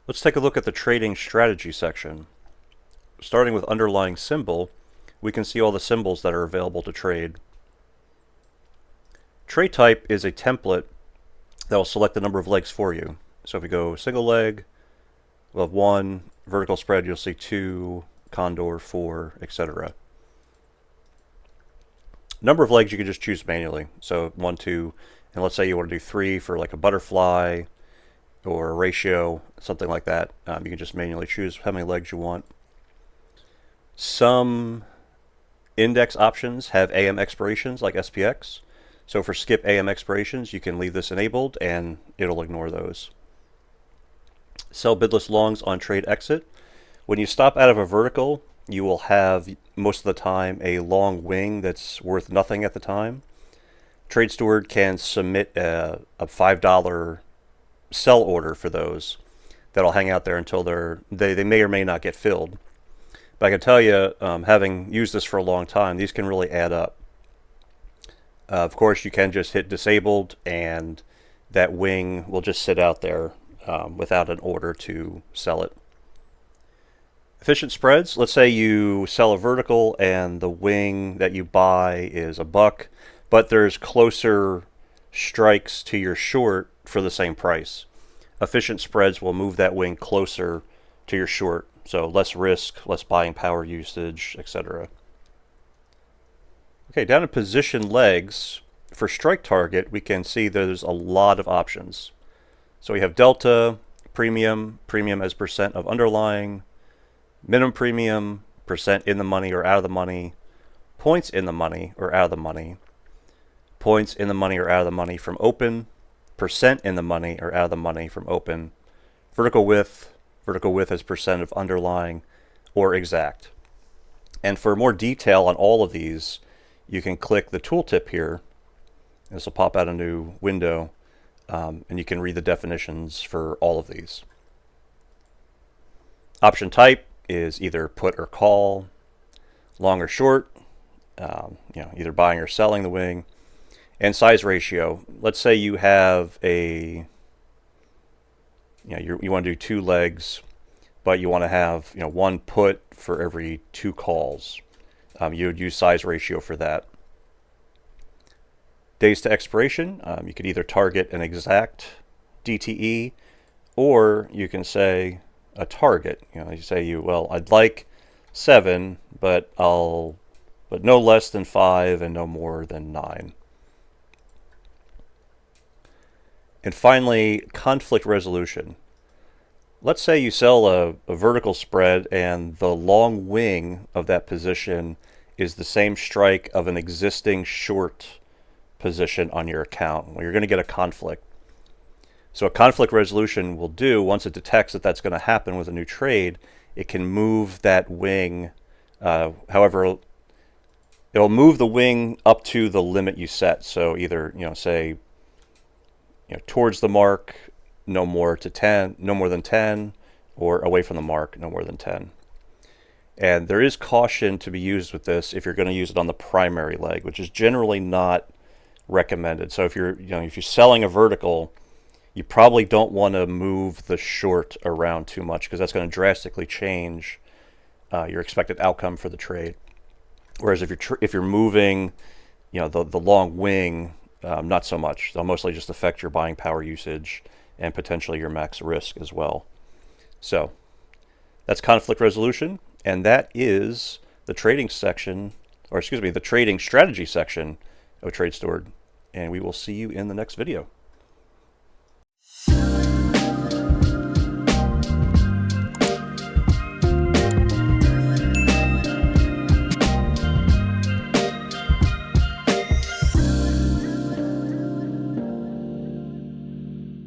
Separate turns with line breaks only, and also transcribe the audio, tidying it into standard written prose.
Let's take a look at the trading strategy section. Starting with underlying symbol, we can see all the symbols that are available to trade. Trade type is a template that will select the number of legs for you. So if we go single leg, we'll have 1, vertical spread, you'll see 2, condor, 4, etc. Number of legs you can just choose manually. So 1, 2, and let's say you want to do 3 for like a butterfly or a ratio, something like that. You can just manually choose how many legs you want. Some index options have AM expirations like SPX. So for skip AM expirations, you can leave this enabled and it'll ignore those. Sell bidless longs on trade exit. When you stop out of a vertical, you will have most of the time a long wing that's worth nothing at the time. TradeSteward can submit a $5 sell order for those that'll hang out there until they may or may not get filled. But I can tell you, having used this for a long time, these can really add up. Of course, you can just hit disabled and that wing will just sit out there without an order to sell it. Efficient spreads, let's say you sell a vertical and the wing that you buy is $1, but there's closer strikes to your short for the same price. Efficient spreads will move that wing closer to your short, so less risk, less buying power usage, etc. Okay, down in position legs, for strike target, we can see there's a lot of options. So we have delta, premium, premium as percent of underlying, minimum premium, percent in the money or out of the money, points in the money or out of the money, points in the money or out of the money from open, percent in the money or out of the money from open, vertical width as percent of underlying, or exact. And for more detail on all of these, you can click the tooltip here. This will pop out a new window, and you can read the definitions for all of these. Option type is either put or call, long or short, either buying or selling the wing, and size ratio. Let's say you have you want to do 2 legs, but you want to have 1 put for every 2 calls. You would use size ratio for that. Days to expiration, you could either target an exact DTE, or you can say a target. You say I'd like 7, but no less than 5 and no more than 9. And finally, conflict resolution. Let's say you sell a vertical spread and the long wing of that position is the same strike of an existing short position on your account. Well, you're going to get a conflict. So a conflict resolution will do, once it detects that that's going to happen with a new trade, it can move that wing. However, it'll move the wing up to the limit you set. So either, say, towards the mark, no more than 10, or away from the mark, no more than 10. And there is caution to be used with this if you're going to use it on the primary leg, which is generally not recommended. So if you're selling a vertical, you probably don't want to move the short around too much, because that's going to drastically change your expected outcome for the trade. Whereas if you're moving, the long wing, not so much. They'll mostly just affect your buying power usage and potentially your max risk as well. So that's conflict resolution, and that is the trading section, the trading strategy section of TradeSteward. And we will see you in the next video.